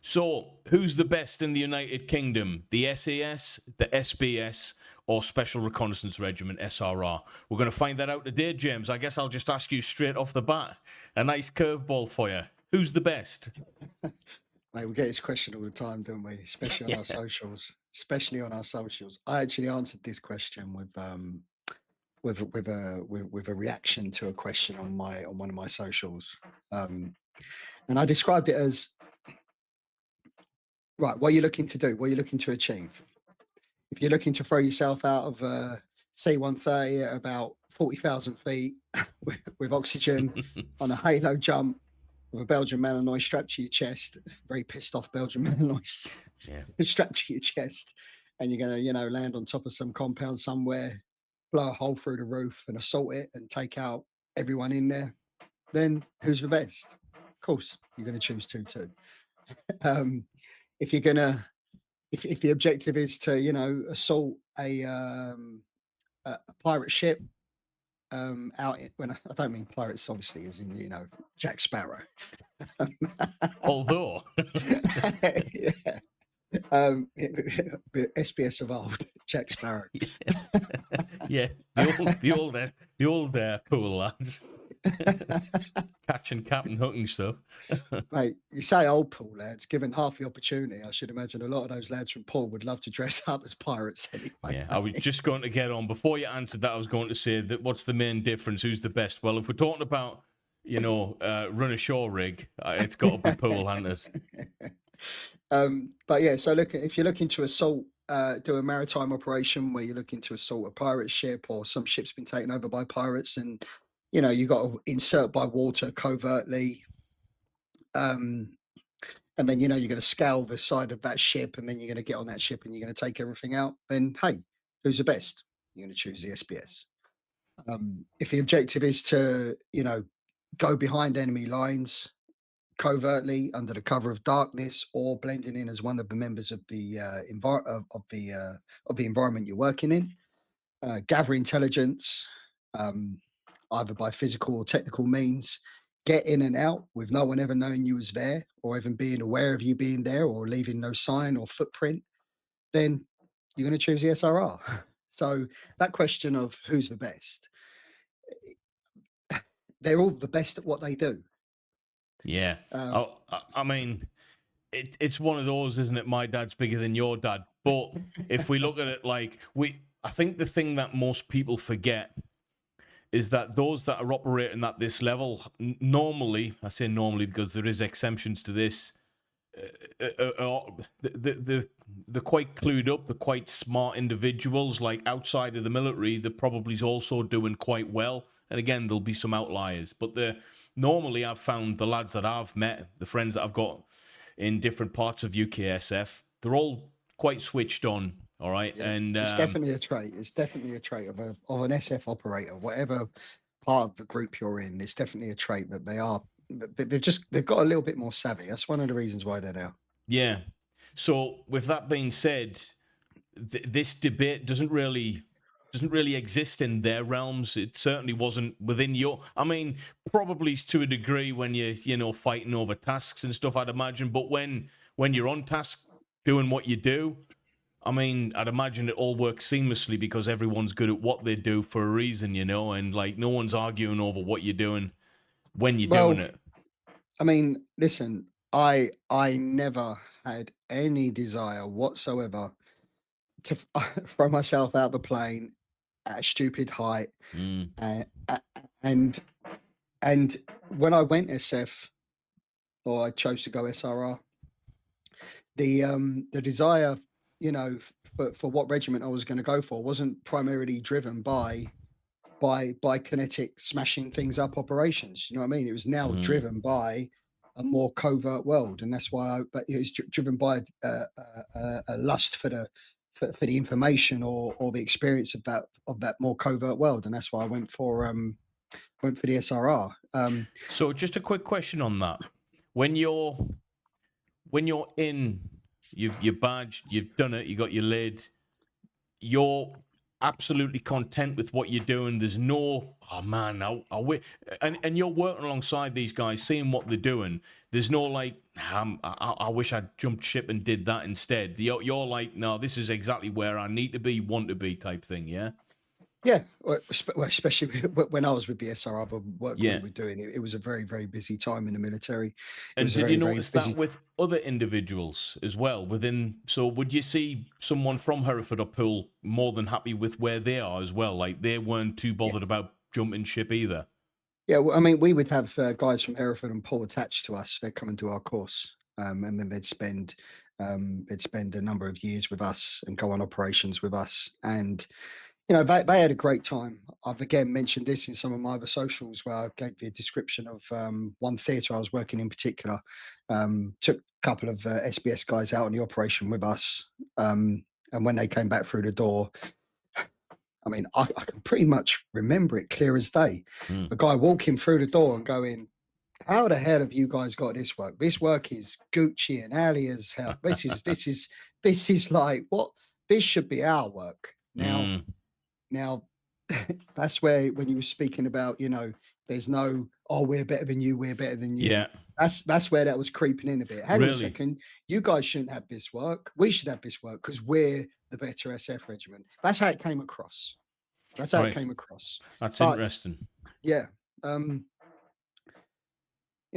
So, who's the best in the United Kingdom? The SAS, the SBS, or Special Reconnaissance Regiment, SRR? We're going to find that out today, James. I guess I'll just ask you straight off the bat. A nice curveball for you. Who's the best? Mate, we get this question all the time, don't we? Especially on Yeah. our socials. Especially on our socials. I actually answered this question with a reaction to a question on one of my socials, and I described it as, right. What are you looking to do? What are you looking to achieve? If you're looking to throw yourself out of a C-130 at about 40,000 feet with oxygen on a halo jump with a Belgian Malinois strapped to your chest, very pissed off Belgian Malinois Yeah. strapped to your chest, and you're going to, land on top of some compound somewhere, blow a hole through the roof and assault it and take out everyone in there, then who's the best? Of course, you're going to choose 2-2. If you're going to, if the objective is to, assault a pirate ship, out in, when I don't mean pirates, obviously, as in, Jack Sparrow. Although, Yeah. SBS of old, Jack Sparrow. yeah, the old pool lads, catching Captain Hook and stuff. Mate, you say old pool lads, given half the opportunity, I should imagine a lot of those lads from Poole would love to dress up as pirates anyway. Yeah, I was just going to get on. Before you answered that, I was going to say that what's the main difference? Who's the best? Well, if we're talking about, run ashore rig, it's got to be pool, hasn't it? But yeah, so look, if you're looking to assault, do a maritime operation where you're looking to assault a pirate ship, or some ship's been taken over by pirates, and you got to insert by water covertly, and then you're going to scale the side of that ship, and then you're going to get on that ship and you're going to take everything out. Then hey, who's the best? You're going to choose the SBS. If the objective is to go behind enemy lines covertly under the cover of darkness, or blending in as one of the members of the of the environment you're working in, gather intelligence, either by physical or technical means, get in and out with no one ever knowing you was there, or even being aware of you being there, or leaving no sign or footprint, then you're going to choose the SRR. So that question of who's the best, they're all the best at what they do. Yeah. I mean, it's one of those, isn't it? My dad's bigger than your dad. But if we look at it like I think the thing that most people forget is that those that are operating at this level, normally, I say normally because there is exemptions to this, they're quite clued up, they're quite smart individuals. Like outside of the military, they're probably also doing quite well. And again, there'll be some outliers, but normally I've found the lads that I've met, the friends that I've got in different parts of UKSF, they're all quite switched on. All right, Yeah, and it's definitely a trait. It's definitely a trait of an SF operator, whatever part of the group you're in. It's definitely a trait that they've got a little bit more savvy. That's one of the reasons why they're there. Yeah. So with that being said, this debate doesn't really exist in their realms. It certainly wasn't within your. I mean, probably to a degree when you're fighting over tasks and stuff, I'd imagine. But when you're on task doing what you do, I mean, I'd imagine it all works seamlessly because everyone's good at what they do for a reason, and like no one's arguing over what you're doing when you're doing it. I mean, listen, I never had any desire whatsoever to throw myself out the plane at a stupid height, and when I went SF, or I chose to go SRR, the desire, for what regiment I was going to go for wasn't primarily driven by kinetic smashing things up operations. You know what I mean? It was now driven by a more covert world, and that's why. But it was driven by a lust for the information, or the experience of that more covert world, and that's why I went for the SRR. So, just a quick question on that: when you're in, you're badged, you've done it, you got your lid, you're absolutely content with what you're doing. There's no, oh man, and you're working alongside these guys, seeing what they're doing. There's no like, I wish I'd jumped ship and did that instead. You're like, no, this is exactly where I need to be, want to be, type thing. Yeah, Yeah, well, especially when I was with the SRR, the work we yeah. were doing, it was a very, very busy time in the military. It And was a did you very, very notice that busy. with other individuals as well within? So would you see someone from Hereford or Poole more than happy with where they are as well? Like they weren't too Yeah, bothered about jumping ship either. yeah. Well, I mean, we would have guys from Hereford and Paul attached to us. They'd come and do our course, and then they'd spend a number of years with us and go on operations with us. And they had a great time. I've again mentioned this in some of my other socials where I gave you a description of one theatre I was working in particular. Took a couple of SBS guys out on the operation with us, and when they came back through the door, I mean, I can pretty much remember it clear as day. Mm. A guy walking through the door and going, "How the hell have you guys got this work? This work is Gucci and Ali as hell. This is like what? This should be our work now." Mm. Now, that's where when you were speaking about, there's no, "Oh, we're better than you, we're better than you." Yeah, That's where that was creeping in a bit. Hang on a really. second, you guys shouldn't have this work. We should have this work because we're the better SF regiment. That's how it came across. That's how it Right. came across. That's But interesting. yeah, um,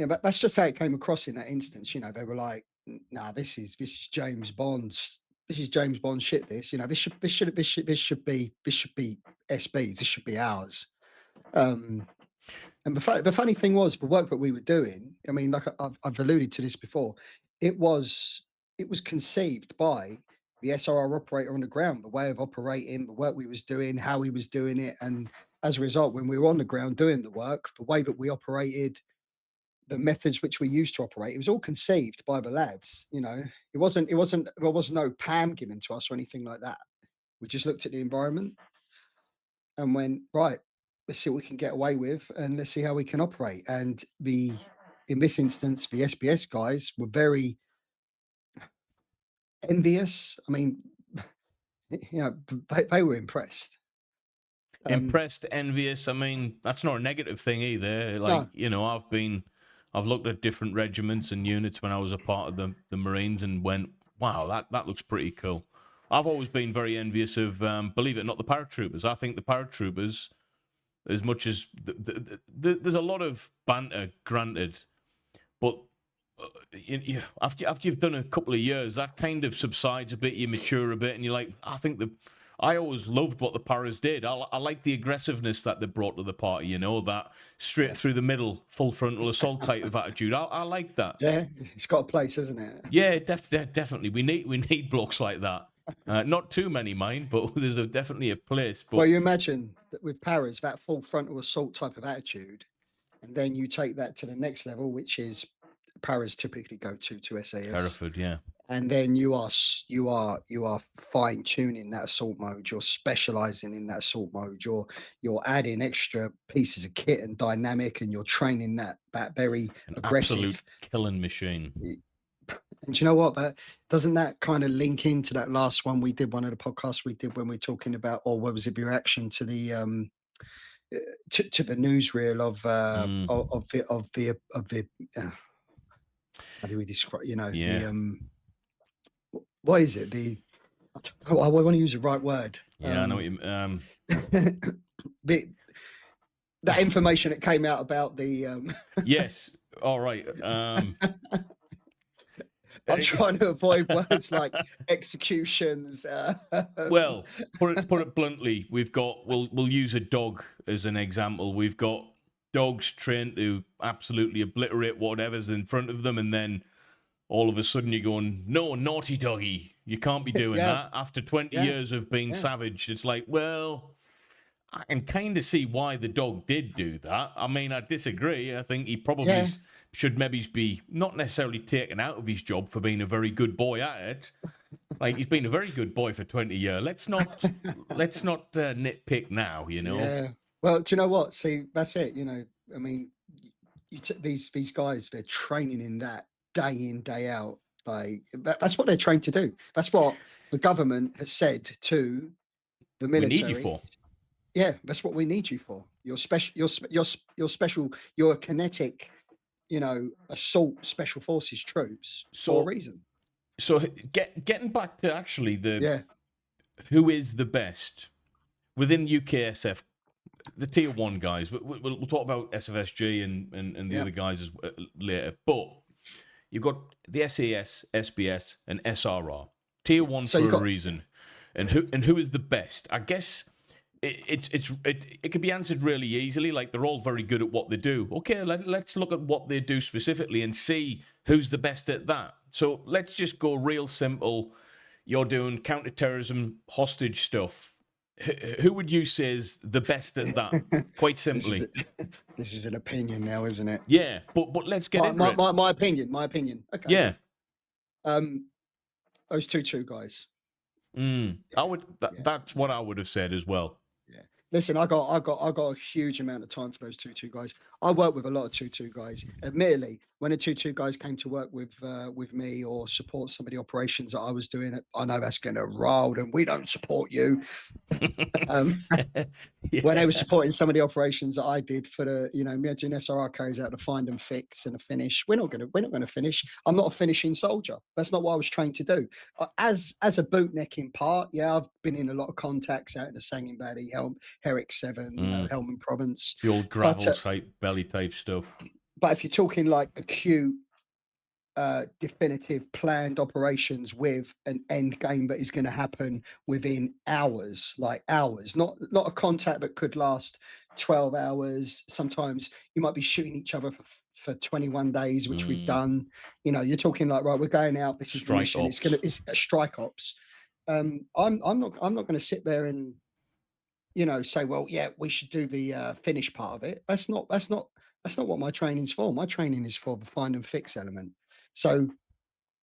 but that's just how it came across in that instance. They were like, Nah, this is James Bond's. This is James Bond shit. This should be SBs. This should be ours." Um, and the funny thing was, the work that we were doing. I mean, like I've alluded to this before. It was it was conceived by the SRR operator on the ground, the way of operating, the work we was doing, how he was doing it, and as a result, when we were on the ground doing the work, the way that we operated, the methods which we used to operate, it was all conceived by the lads. There was no PAM given to us or anything like that. We just looked at the environment and went, right, let's see what we can get away with and let's see how we can operate. And in this instance, the SBS guys were very envious. I mean, they were impressed. Um, Impressed, envious. I mean, that's not a negative thing either. Like, no, I've looked at different regiments and units when I was a part of the Marines and went, wow, that looks pretty cool. I've always been very envious of, believe it or not, the paratroopers. I think the paratroopers, as much as there's a lot of banter, granted, but after you've done a couple of years, that kind of subsides a bit. You mature a bit, and you're like, I always loved what the Paras did. I like the aggressiveness that they brought to the party. That straight yeah, through the middle, full frontal assault type of attitude. I like that. yeah, it's got a place, hasn't it? Yeah, definitely. We need blokes like that. Not too many, mind, but there's definitely a place. Well, But you imagine that with Paras, that full frontal assault type of attitude, and then you take that to the next level, which is Paras typically go to SAS, Hereford, yeah, and then you are fine tuning that assault mode. You're specializing in that assault mode. You're adding extra pieces of kit and dynamic, and you're training that very an absolute aggressive. killing machine. And do you know what? But doesn't that kind of link into that last one we did? One of the podcasts we did when we were talking about, or what was it? Reaction to the uh, to the newsreel Mm, of the how do we describe? The yeah, what is it? I want to use the right word. yeah. I know what you. The, that information that came out about the Yes. All right. I'm Eh, trying to avoid words like executions. well, put it bluntly, we'll use a dog as an example. We've got dogs trained to absolutely obliterate whatever's in front of them, and then all of a sudden you're going, no, naughty doggy, you can't be doing Yeah, that. After 20 yeah, years of being yeah, savage, it's like, well, I can kind of see why the dog did do that. I mean, I disagree. I think he probably yeah. should maybe be not necessarily taken out of his job for being a very good boy at it. Like he's been a very good boy for 20 years. Let's not nitpick now. Yeah. Well, do you know what? See, that's it. I mean, these guys, they're training in that day in, day out. Like that's what they're trained to do. That's what the government has said to the We need you military. for. Yeah, that's what we need you for. You're special. You're special. You're a kinetic, assault special forces troops for a So reason. getting back to actually the Yeah, who is the best within UKSF, the tier one guys. We'll talk about SFSG and the yeah. other guys later. But you've got the SAS, SBS, and SRR. Tier Yeah. one So you for a got reason. And who is the best? I guess it can be answered really easily. Like they're all very good at what they do. Okay, let's look at what they do specifically and see who's the best at that. So let's just go real simple. You're doing counter-terrorism hostage stuff. Who would you say is the best at that? Quite this is simply. this is an opinion now, isn't it? Yeah, but let's get My into my it. my, my opinion. My opinion. Okay. Yeah. Um, those two guys. I Yeah, would. yeah, That's what yeah. I would have said as well. Yeah. Listen, I got a huge amount of time for those two guys. I work with a lot of two guys. Admittedly, when the two guys came to work with me or support some of the operations that I was doing, I know that's going to rile them. We don't support you. Um, when they were Yeah. supporting some of the operations that I did for the, me doing SRR carries out the find and fix and a finish. We're not gonna finish. I'm not a finishing soldier. That's not what I was trained to do. As a bootnecking part, yeah, I've been in a lot of contacts out in the Sangin Valley, Herrick 7, Mm, Helmand Province. the old But gravel type belly type stuff. but if you're talking like acute definitive planned operations with an end game that is going to happen within hours, like hours, not a contact that could last 12 hours. Sometimes you might be shooting each other for 21 days, which we've Mm, done. You're talking like, right, we're going out, this is the strike mission, ops. it's a strike ops. I'm not going to sit there and say, well, yeah, we should do the finish part of it. That's not what my training's for. My training is for the find and fix element. So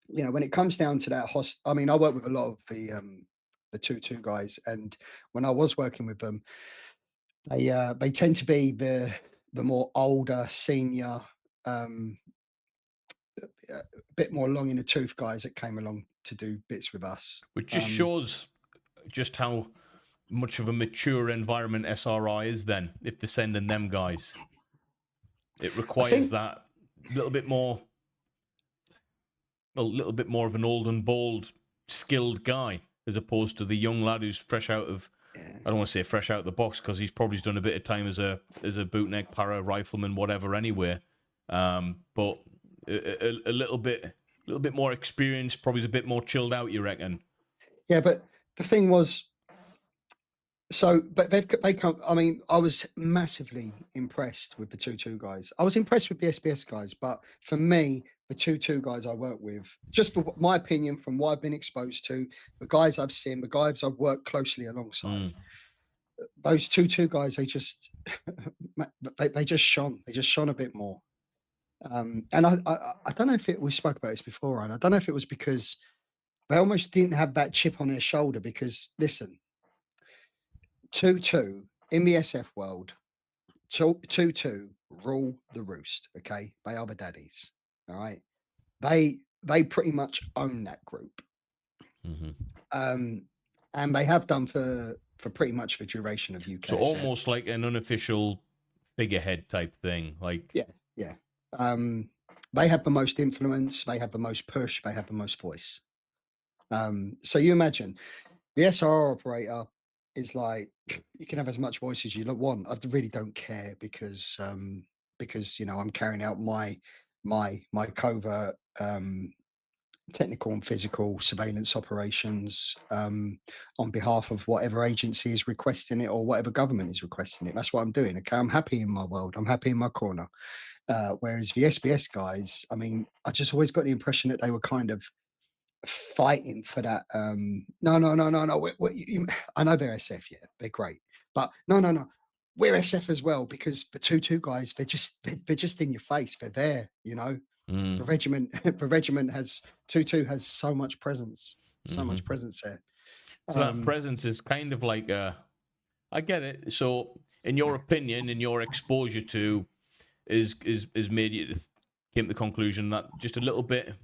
when it comes down to that I mean, I work with a lot of the two guys, and when I was working with them, they tend to be the more older, senior, um, a bit more long in the tooth guys that came along to do bits with us. Which just Um, shows just how much of a mature environment SRI is then, if they're sending them guys. It I requires think, that little bit more, a little bit more of an old and bold, skilled guy, as opposed to the young lad who's fresh out of, yeah, I don't want to say fresh out of the box, because he's probably done a bit of time as a bootneck, para, rifleman, whatever anyway. But a little bit more experience, probably is a bit more chilled out, you reckon? yeah, but the thing was, but they come. I mean, I was massively impressed with the two guys. I was impressed with the SBS guys, but for me, the two guys I work with, just for my opinion, from what I've been exposed to, the guys I've seen, the guys I've worked closely alongside, Mm. those two guys, they just they just shone. They just shone a bit more. And I don't know if we spoke about this before, and I don't know if it was because they almost didn't have that chip on their shoulder. Because listen, two in the SF world. Two rule the roost. Okay, they are the daddies. All right, they pretty much own that group, Hmm. um, and they have done for pretty much the duration of So UKSF. almost like an unofficial figurehead type thing. Like, Yeah, yeah. Um, they have the most influence. They have the most push. They have the most voice. So you imagine the SRR operator is like, you can have as much voice as you want. I really don't care because I'm carrying out my covert technical and physical surveillance operations on behalf of whatever agency is requesting it or whatever government is requesting it. That's what I'm doing. Okay, I'm happy in my world. I'm happy in my corner. Whereas the SBS guys, I mean, I just always got the impression that they were kind of fighting for that. No, no, no, no, no. I know they're SF, yeah, they're great, but no, no, no. We're SF as well because the two guys, they're just in your face. They're there, you know. The mm, regiment, the regiment has two has so hmm much presence there. so that Um, presence is kind of like I get it. So, in your opinion, in your exposure to, is made you came to the conclusion that just a little bit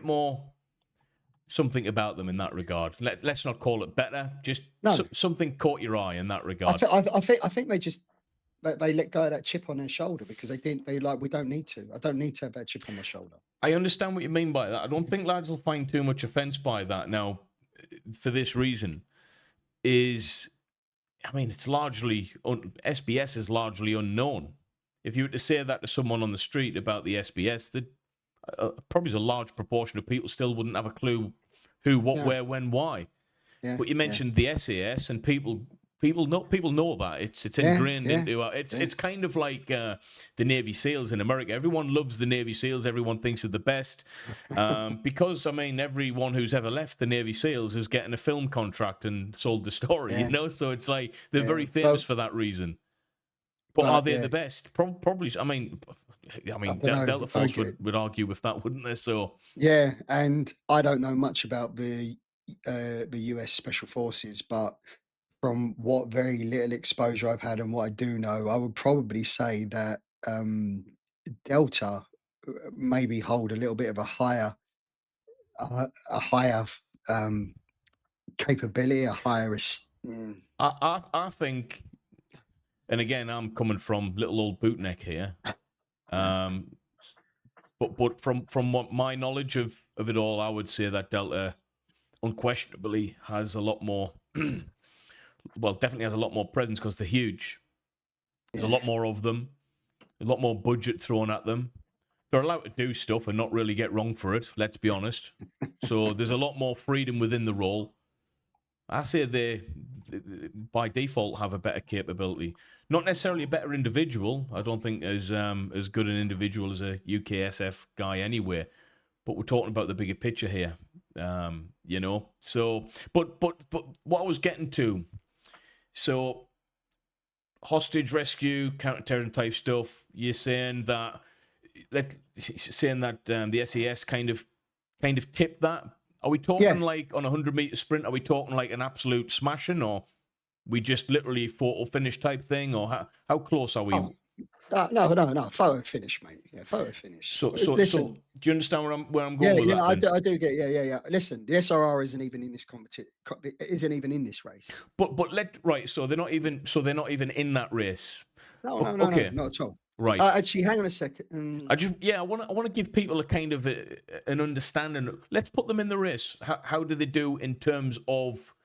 more something about them in that regard. Let's not call it better. Just No, something caught your eye in that I, regard. th- I think they just they let go of that chip on their shoulder because they didn't. They like we don't need to. I don't need to have that chip on my shoulder. I understand what you mean by that. I don't think lads will find too much offence by that. Now, for this reason, is I mean, it's largely SBS is largely unknown. If you were to say that to someone on the street about the SBS, that probably a large proportion of people still wouldn't have a clue who, what, Yeah, where, when, why. yeah, But you yeah, mentioned the SAS, and people know that it's yeah, ingrained yeah, into it's yeah. it's kind of like the Navy SEALs in America. Everyone loves the Navy SEALs. Everyone thinks they're the best because I mean everyone who's ever left the Navy SEALs is getting a film contract and sold the story. You Yeah, know, so it's like they're yeah. very famous for that reason. But are But they yeah, the best? Probably. I I mean, don't know. Delta Force would argue with that, wouldn't they? So Yeah, and I don't know much about the US Special Forces, but from what very little exposure I've had and what I do know, I would probably say that Delta maybe hold a little bit of a higher um, capability, a higher. I think, and again, I'm coming from little old bootneck here. Um, but from what my knowledge of it all, I would say that Delta unquestionably has a lot more. Well, definitely has a lot more presence because they're huge. There's a Yeah, lot more of them. A lot more budget thrown at them. They're allowed to do stuff and not really get wrong for it. Let's be honest. So there's a lot more freedom within the role. I say they, by default, have a better capability. Not necessarily a better individual. I don't think as good an individual as a UKSF guy anyway. But we're talking about the bigger picture here, you know. So, but what I was getting to, so hostage rescue, counter-terrorism type stuff. You're saying that the SAS kind of tipped that. Are we talking yeah. like on a 100-meter sprint? Are we talking like an absolute smashing, or we just literally photo finish type thing, or how close are we? Oh, no. Photo finish, mate. Yeah, photo finish. So Listen, do you understand where I'm yeah, going with yeah, that then? I do get, yeah. Listen, the SRR isn't even in this competition. Isn't even in this race. But right. They're not even in that race. No, Okay, not at all. right. Actually, hang on a second. I want to give people a kind of an understanding. Let's put them in the race. How do they do in terms of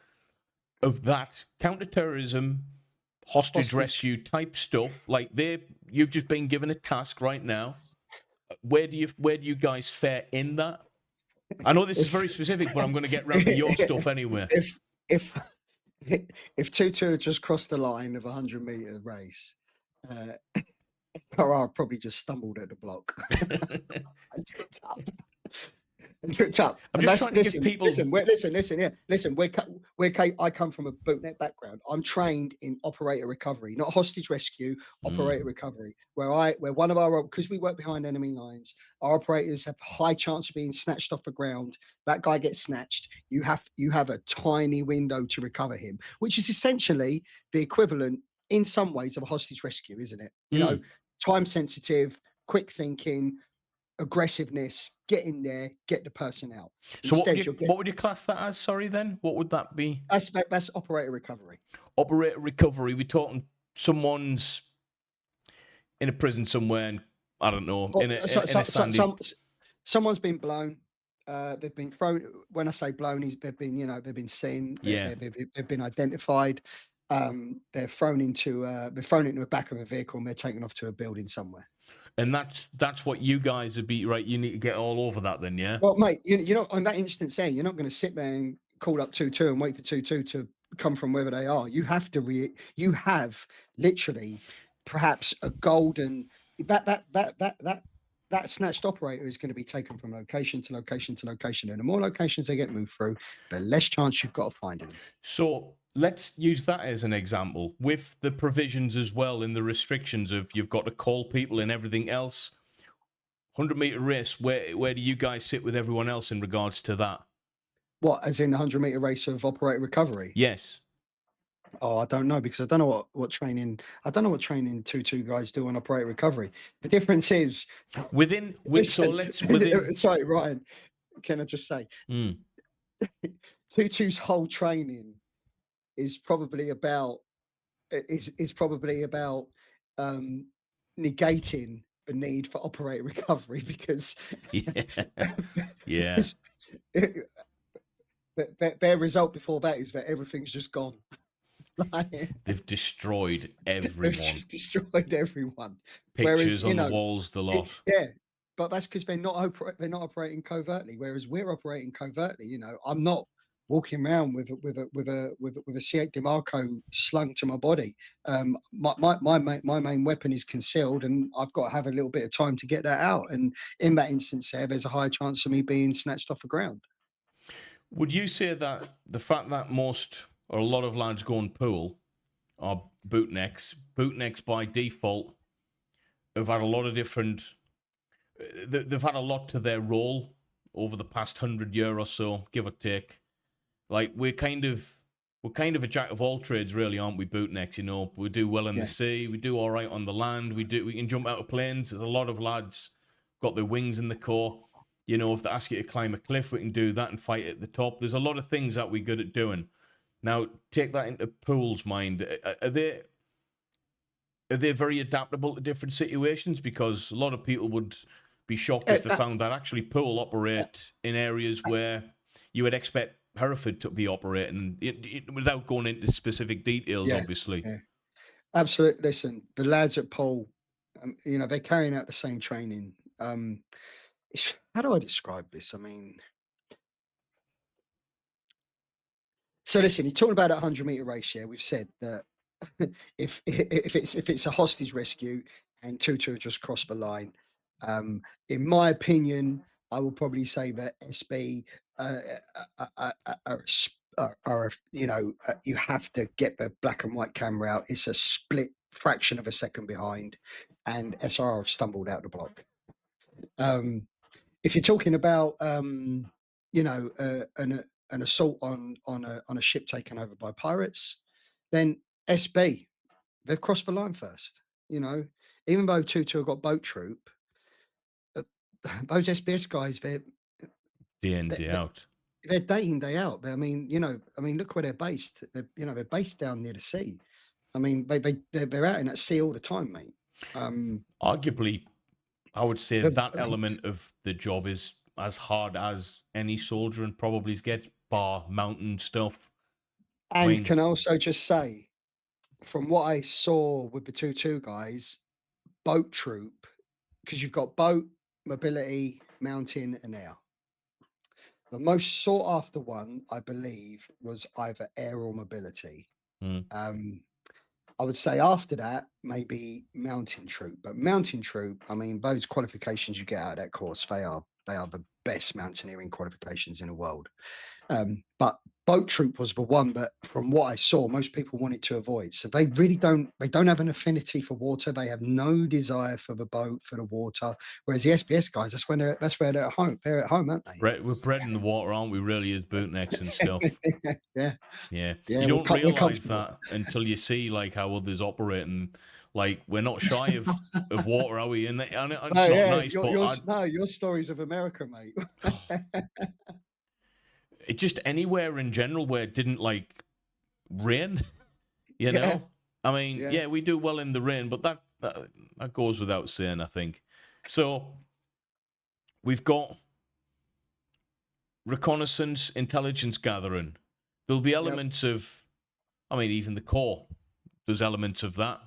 that counter-terrorism, hostage Hostage. rescue type stuff? Like you've just been given a task right now. Where do you guys fare in that? I know this is If very specific, but I'm going to get round to your stuff anyway. if if Tutu had just crossed the line of a 100-meter race, uh, SRR probably just stumbled at the block and tripped up. And tripped up. I'm And just that's trying to give people. listen. I come from a bootnet background. I'm trained in operator recovery, not hostage rescue, operator Mm, recovery. Where one of our because we work behind enemy lines, our operators have high chance of being snatched off the ground. That guy gets snatched. You have a tiny window to recover him, which is essentially the equivalent in some ways of a hostage rescue, isn't it? You know, mm. time sensitive, quick thinking, aggressiveness, get in there, get the person out. So Instead, you'll get what would you class that as? Sorry, then what would that be? that's operator recovery. Operator recovery. We're talking someone's in a prison somewhere, and I don't know, Or in a sandy. someone's been blown. They've been thrown. When I say blown, is they've been seen. Yeah, They've been identified. They're thrown into the back of a vehicle and they're taken off to a building somewhere. and that's what you guys would be right. You need to get all over that, then, yeah. Well, mate, you know, on that instance there, you're not going to sit there and call up 2-2 and wait for 2-2 to come from wherever they are. You have literally perhaps a golden that that that that that that snatched operator is going to be taken from location to location to location. And the more locations they get moved through, the less chance you've got of finding them. So let's use that as an example with the provisions as well in the restrictions of you've got to call people and everything else. 100-meter race. Where do you guys sit with everyone else in regards to that? What, as in the 100-meter race of operator recovery? Yes. Oh, I don't know because I don't know what training 2-2 guys do on operator recovery. The difference is So listen, let's sorry, Ryan, can I just say Mm. Tutu's whole training is probably about is probably about um, negating the need for operator recovery because Yeah. Yeah. because their result before that is that everything's just gone. Like, They've destroyed they've everyone. just destroyed everyone. Whereas, Pictures on the walls, the lot. yeah, but that's because they're not operating covertly. Whereas we're operating covertly. I'm not walking around with a C8 Demarco slung to my body. My main weapon is concealed, and I've got to have a little bit of time to get that out. And in that instance, there's a high chance of me being snatched off the ground. Would you say that the fact that most or a lot of lads go and pool are bootnecks by default have had a lot of different, they've had a lot to their role over the past 100 year or so, give or take. Like we're kind of a jack of all trades, really, aren't we? Bootnecks, we do well in the Yeah, sea, we do all right on the land, we can jump out of planes. There's a lot of lads got their wings in the core. If they ask you to climb a cliff, we can do that and fight at the top. There's a lot of things that we're good at doing. Now, take that into Pool's mind. Are they very adaptable to different situations? Because a lot of people would be shocked if they uh, found that actually Pool uh, operate in areas where you would expect Hereford to be operating, without going into specific details, yeah, obviously. yeah. Absolutely. Listen, the lads at Pole, they're carrying out the same training. How do I describe this? I mean, so listen, you're talking about a 100-meter race. Yeah, we've said that if it's a hostage rescue and Tutu just crossed the line, in my opinion, I will probably say that SB uh, you have to get the black and white camera out. It's a split fraction of a second behind, and SRR have stumbled out the block. Um, if you're talking about an assault on a ship taken over by pirates, then SB they've crossed the line first. You know, even though Tutu have got boat troop, uh, those SBS guys Day in, they're, day out. they're day in day out. Look where they're based. They're based down near the sea. I mean, they're out in that sea all the time, mate. Um, Arguably, I would say they've- that I mean, element of the job is as hard as any soldier and probably gets, bar mountain stuff. I and mean, can I also just say, from what I saw with the two guys, boat troop, because you've got boat, mobility, mountain, and air. The most sought after one, I believe, was either air or mobility. mm, Um, I would say after that, maybe mountain troop. But mountain troop, I mean, those qualifications you get out of that course, they are the best mountaineering qualifications in the world. But boat troop was the one that, from what I saw, most people wanted to avoid. So they don't have an affinity for water. They have no desire for the boat, for the water. Whereas the SBS guys, that's where they're at home. They're at home, aren't they? we're bred in the water, aren't we? Really, as bootnecks and stuff. Yeah, Yeah, yeah, you don't we're realize comfortable. that until you see like how others operate, and like we're not shy of water, are we? And No, it's not yeah, nice, but your stories of America, mate. it just anywhere in general where it didn't like rain, you Yeah, know. I mean, yeah, yeah, we do well in the rain, but that goes without saying, I think. So we've got reconnaissance, intelligence gathering. There'll be yep, elements of, I mean, even the core. There's elements of that,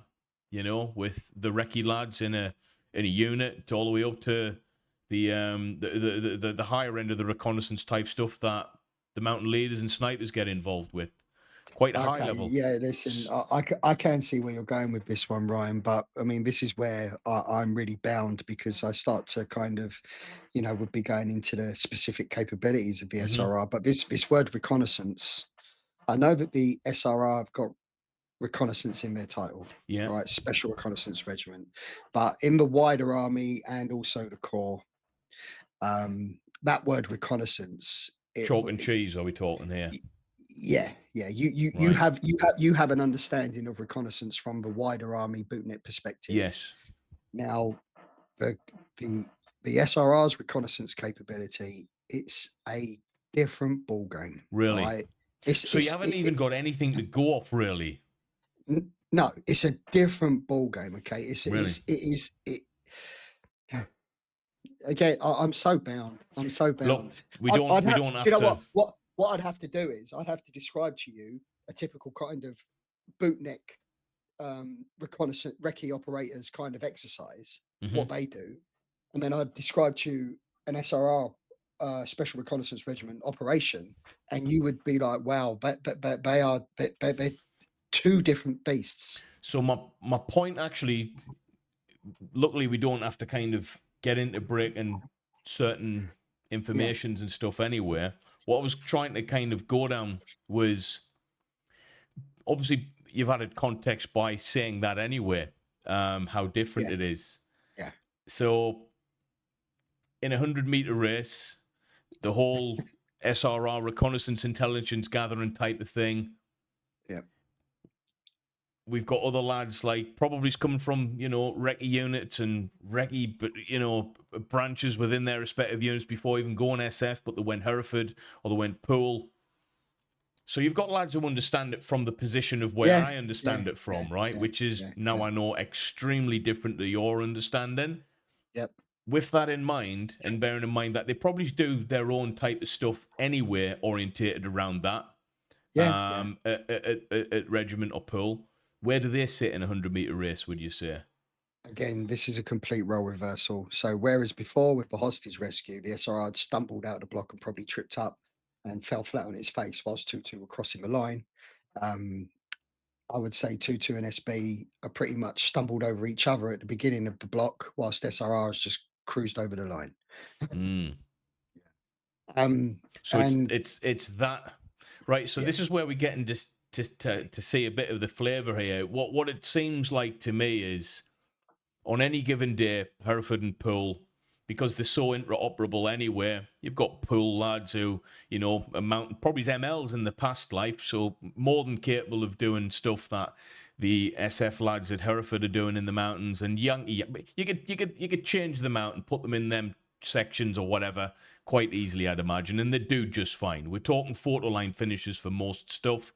with the recce lads in a unit, all the way up to the higher end of the reconnaissance type stuff that the mountain leaders and snipers get involved with. Quite a high okay, level. yeah. Listen, I can see where you're going with this one, Ryan. But I mean, this is where I'm really bound because I start to kind of, would be going into the specific capabilities of the Hmm. SRR. But this word reconnaissance, I know that the SRR have got reconnaissance in their title, Yeah, right? Special Reconnaissance Regiment. But in the wider army and also the corps, that word reconnaissance, chalk and cheese. Are we talking here? y- yeah, yeah. Right. You have an understanding of reconnaissance from the wider army bootnet perspective. Yes. Now, the the the SRR's reconnaissance capability, it's a different ball game, Really? right? So you haven't even got anything to go off, really? No, it's a different ball game. Okay, Really? again. I'm so bound. I'm so Look, bound. we I'd we have. don't Do you have know to. what I'd have to do is I'd have to describe to you a typical kind of bootneck reconnaissance recce operators kind of exercise, what Mhm. they do, and then I'd describe to you an SRR special reconnaissance regiment operation, and you would be like, "Wow, but they're two different beasts." So my point actually, luckily we don't have to kind of get into breaking certain Yeah, informations and stuff anyway. What I was trying to kind of go down was, obviously you've added context by saying that anyway, how different yeah, it is. yeah, So in a 100-meter race, the whole SRR reconnaissance intelligence gathering type of thing, yeah, we've got other lads like probably coming from, recce units and recce, but branches within their respective units before even going SF, but they went Hereford or they went Poole. So you've got lads who understand it from the position of where yeah, I yeah, understand it yeah, from, right? yeah, Which is yeah, now yeah. I know extremely different to your understanding. Yep. With that in mind, and bearing in mind that they probably do their own type of stuff anyway, orientated around that, Yeah, yeah. at Regiment or Pool, where do they sit in a 100-meter race, would you say? Again, this is a complete role reversal. So whereas before with the hostage rescue, the SRR had stumbled out of the block and probably tripped up and fell flat on its face whilst 2-2 were crossing the line. Um, I would say 2-2 and SB are pretty much stumbled over each other at the beginning of the block, whilst SRR has just cruised over the line. Mm. Um, So it's and it's it's that, right. So yeah, this is where we're getting just to see a bit of the flavour here. What it seems like to me is, on any given day, Hereford and Poole, because they're so interoperable anyway, you've got Poole lads who, amount probably MLs in the past life, so more than capable of doing stuff that the SF lads at Hereford are doing in the mountains. And you could change them out and put them in them sections or whatever quite easily, I'd imagine, and they do just fine. We're talking photo line finishes for most stuff.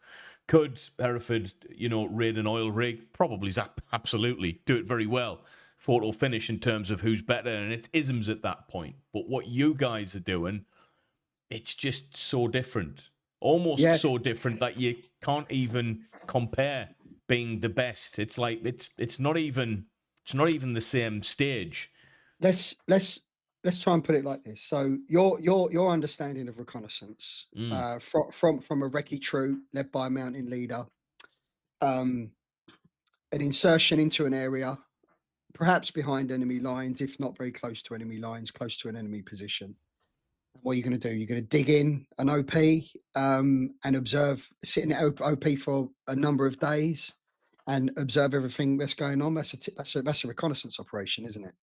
Could Hereford, raid an oil rig? Probably, absolutely. Do it very well. Photo finish in terms of who's better, and it's isms at that point. But what you guys are doing, it's just so different. Almost yeah. so different that you can't even compare being the best. It's like it's not even the same stage. Let's try and put it like this. So your understanding of reconnaissance Mm. from a recce troop led by a mountain leader, um, an insertion into an area, perhaps behind enemy lines, if not very close to enemy lines, close to an enemy position. What are you going to do? You're going to dig in an OP and observe, sit in OP for a number of days and observe everything that's going on. That's a reconnaissance operation, isn't it?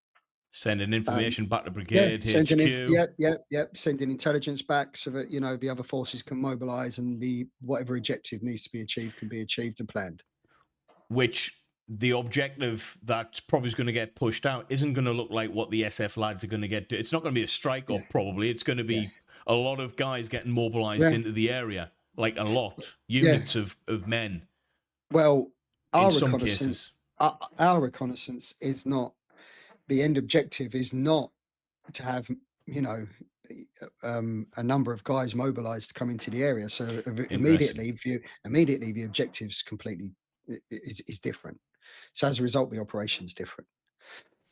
Sending Um, information back to Yeah, brigade sending HQ. sending intelligence back so that, the other forces can mobilize and the whatever objective needs to be achieved can be achieved and planned. Which the objective that's probably going to get pushed out isn't going to look like what the SF lads are going to get. It's not going to be a strike Yeah, up, probably. It's going to yeah, be a lot of guys getting mobilized yeah, into the area, like a lot, yeah. units of men Well, in our some reconnaissance, cases. our reconnaissance is not the end objective is not to have, you know, a number of guys mobilized to come into the area. So Interesting. immediately the objective's completely is different. So as a result, the operation's different.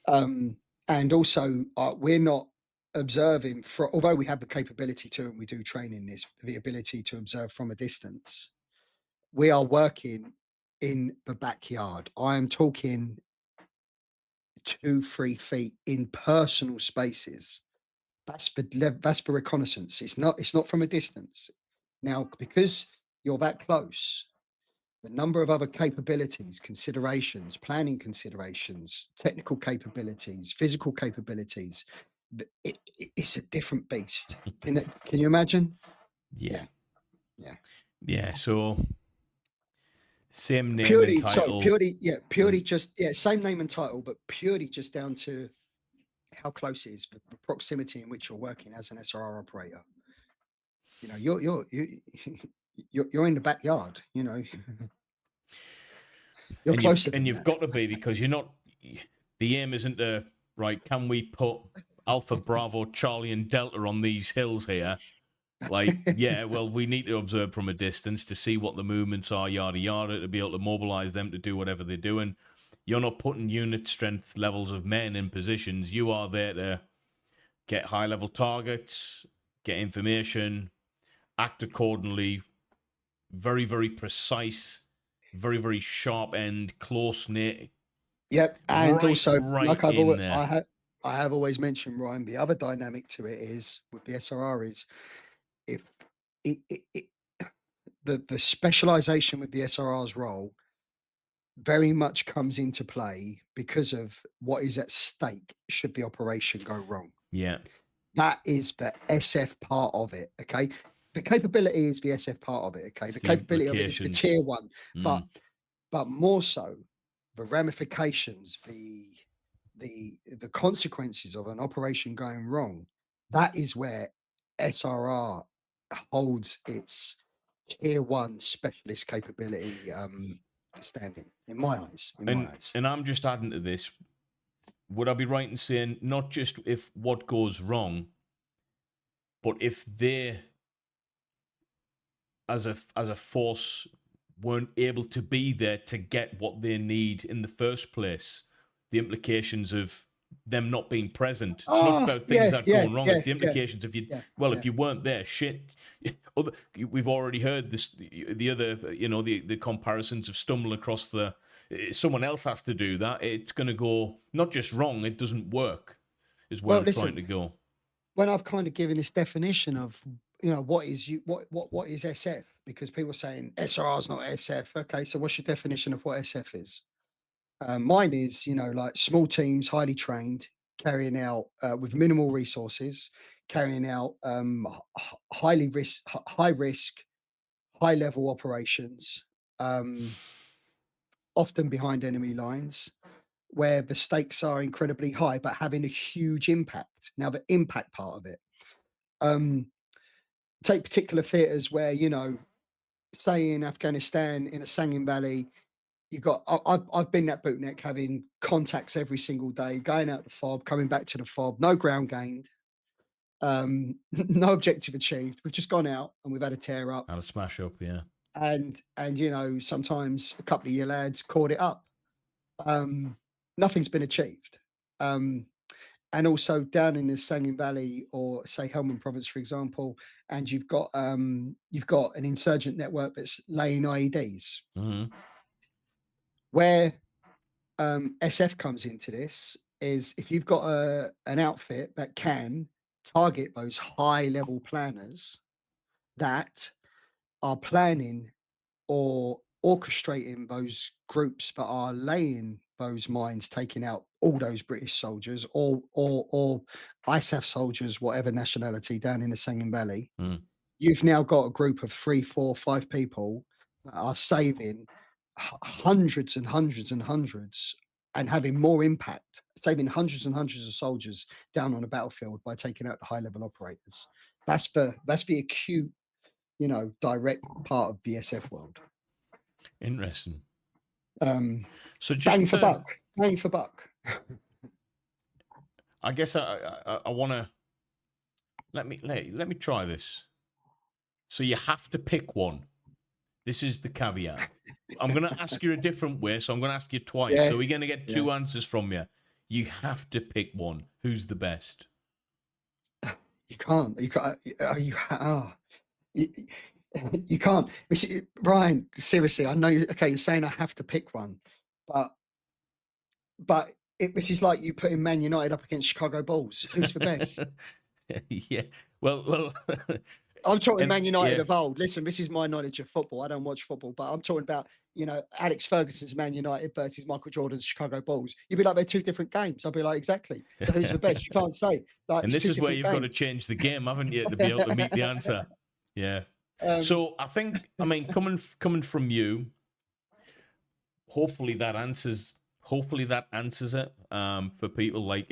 Um, and also, we're not observing although we have the capability to, and we do train in this, the ability to observe from a distance. We are working in the backyard. I am talking 2-3 feet in personal spaces. That's for reconnaissance. It's not from a distance. Now, because you're that close, the number of other capabilities, considerations, planning considerations, technical capabilities, physical capabilities, it's a different beast. Can you imagine? Yeah. Yeah, yeah. Yeah. So, same name and Purely, sorry, title. purely just same name and title, but purely just down to how close it is, the proximity in which you're working as an SRR operator. You know, you're in the backyard. You know, you're closer than you've that. got to be, because you're not. The aim isn't to, right. Can we put Alpha, Bravo, Charlie, and Delta on these hills here? Like, yeah, well, we need to observe from a distance to see what the movements are, yada yada, to be able to mobilize them to do whatever they're doing. You're not putting unit strength levels of men in positions. You are there to get high level targets, get information, act accordingly. Very, very precise, very, very sharp end, close knit, Yep, and right, also, right like in there. I have always mentioned, Ryan, the other dynamic to it is with the SRR is if it the specialization with the SRR's role very much comes into play because of what is at stake should the operation go wrong. Yeah, That is the SF part of it. Okay. The capability is the SF part of it. Okay. it's The the capability of it is the implications. tier one, but Mm. more so the ramifications, the consequences of an operation going wrong. That is where SRR holds its tier one specialist capability standing in my eyes. In my eyes. And I'm just adding to this. Would I be right in saying not just if what goes wrong, but if they, as a force, weren't able to be there to get what they need in the first place, the implications of them not being present. It's not Oh, about things yeah, that yeah, going wrong. yeah, It's the yeah, implications if you, yeah, well, yeah. if you weren't there, shit. Other, we've already heard this. The other, the comparisons of stumble across the. Someone else has to do that. It's going to go not just wrong. It doesn't work. Is where Well, I'm trying listen, to go. when I've kind of given this definition of, what is what is SF, because people are saying SRR is not SF. Okay, so what's your definition of what SF is? Mine is, like small teams, highly trained, carrying out with minimal resources, carrying out high risk, high level operations, um, often behind enemy lines, where the stakes are incredibly high, but having a huge impact. Now, the impact part of it. Um, Take particular theatres where, say in Afghanistan, in a Sangin Valley, you got. I've been that bootneck, having contacts every single day, going out the fob, coming back to the fob, no ground gained, no objective achieved. We've just gone out and we've had a tear up, And a smash up, yeah. and sometimes a couple of your lads caught it up. Um, Nothing's been achieved. Um, and also down in the Sangin Valley or say Helmand Province, for example, and you've got an insurgent network that's laying IEDs. Mm-hmm. Where SF comes into this is if you've got an outfit that can target those high level planners that are planning or orchestrating those groups that are laying those mines, taking out all those British soldiers or ISAF soldiers, whatever nationality, down in the Sangin Valley. Mm. You've now got a group of 3, 4, 5 people that are saving hundreds and hundreds and hundreds and having more impact, saving hundreds and hundreds of soldiers down on a battlefield by taking out the high level operators. That's the acute, direct part of the SF world. Interesting. Um, So Bang just for buck, bang for buck. I guess I want to let me try this. So you have to pick one. This is the caveat. I'm going to ask you a different way, so I'm going to ask you twice. Yeah, So we're going to get yeah. two answers from you. You have to pick one. Who's the best? You can't. You can't. You, you can't. Ryan, seriously, I know. Okay, you're saying I have to pick one, but this is like you putting Man United up against Chicago Bulls. Who's the best? Yeah. Well. I'm talking And Man United yeah, of old. Listen, this is my knowledge of football. I don't watch football, but I'm talking about, Alex Ferguson's Man United versus Michael Jordan's Chicago Bulls. You'd be like, they're two different games. I'll be like, exactly. So who's the best? You can't say. Like, and it's this two is where different you've got to games. change the game, haven't you, to be able to meet the answer? Yeah. um, So I mean, coming from you, hopefully that answers it for people. Like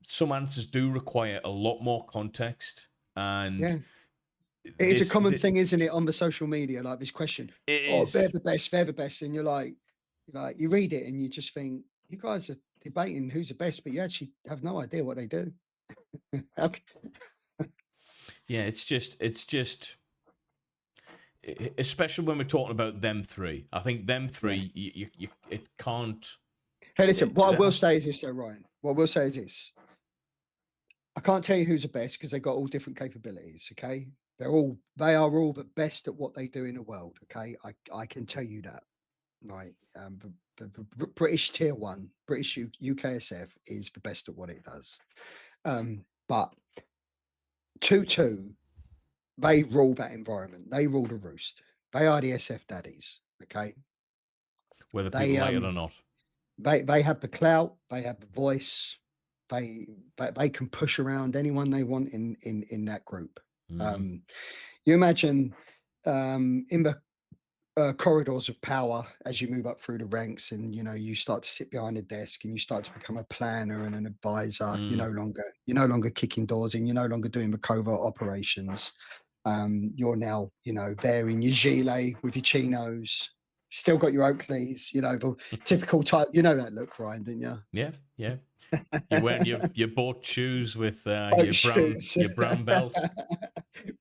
some answers do require a lot more context, and Yeah. It is a common th- thing, isn't it, on the social media, like this question, it "Oh, is. they're the best," and you're like, you read it and you just think, "You guys are debating who's the best, but you actually have no idea what they do." Okay. Yeah, it's just especially when we're talking about them three. I think them Yeah. three, it can't. Hey, listen, what I It will has, say is this though, Ryan. What I will say is this. I can't tell you who's the best because they've got all different capabilities, okay? They are all the best at what they do in the world, okay? I can tell you that, right? The British tier one, UKSF is the best at what it does. But 2-2, they rule that environment. They rule the roost. They are the SF daddies, okay? whether people They like it or not. they have the clout, they have the voice, they can push around anyone they want in that group. Hmm. Um, you imagine in the corridors of power as you move up through the ranks, and you start to sit behind a desk and you start to become a planner and an advisor. Mm. You're no longer kicking doors in. You're no longer doing the covert operations. You're now there in your gilet with your chinos. Still got your Oakleys, the typical type. You know that look, Ryan, didn't you? Yeah, yeah. You're wearing your boat shoes with Boat shoes, your brown belt,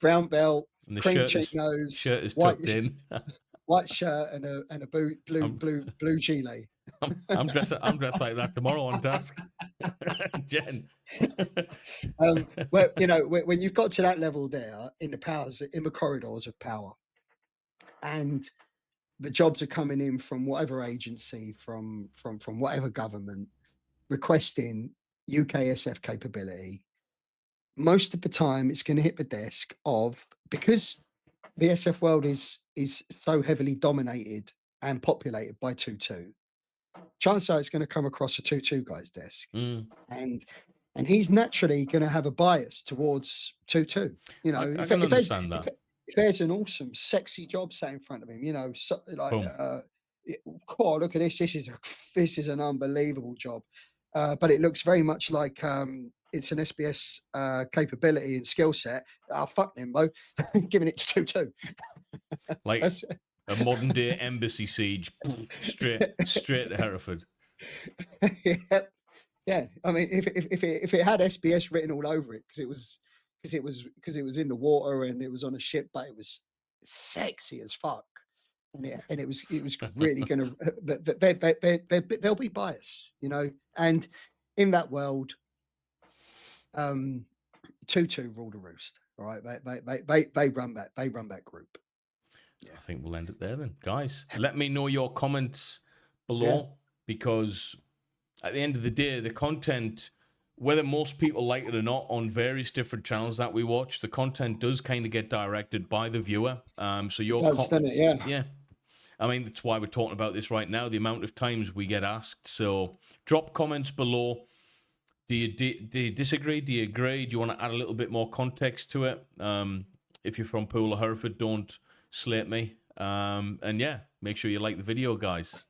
brown belt, and the cream chinos, shirt is white tucked in. white shirt, and a I'm blue gilet. I'm dressed like that tomorrow on task. Jen. Well, when you've got to that level there in the corridors of power, and the jobs are coming in from whatever agency, from whatever government, requesting UKSF capability. Most of the time, it's going to hit the desk of because the SF world is so heavily dominated and populated by 2-2. Chances are it's going to come across a 2-2 guy's desk, Mm, and he's naturally going to have a bias towards 2-2. I can understand that. If there's an awesome, sexy job sat in front of him, like, Boom. oh, look at this. This is an unbelievable job, but it looks very much like it's an SBS capability and skill set. Oh, fuck Nimbo, giving it to 2-2. Like That's a modern day embassy siege, straight to Hereford. yeah, yeah. I mean, if it had SBS written all over it, because it was in the water and it was on a ship, but it was sexy as fuck, and it was really going to. But there'll be bias, and in that world, 2-2 rule the roost. All right, they run that group. Yeah, I think we'll end it there then. Guys, let me know your comments yeah. below, because at the end of the day, the content, whether most people like it or not, on various different channels that we watch, the content does kind of get directed by the viewer. So It does, doesn't it? Yeah. yeah. I mean, that's why we're talking about this right now, the amount of times we get asked. So drop comments below. Do you disagree? Do you agree? Do you want to add a little bit more context to it? If you're from Poole or Hereford, don't slate me. And yeah, make sure you like the video, guys.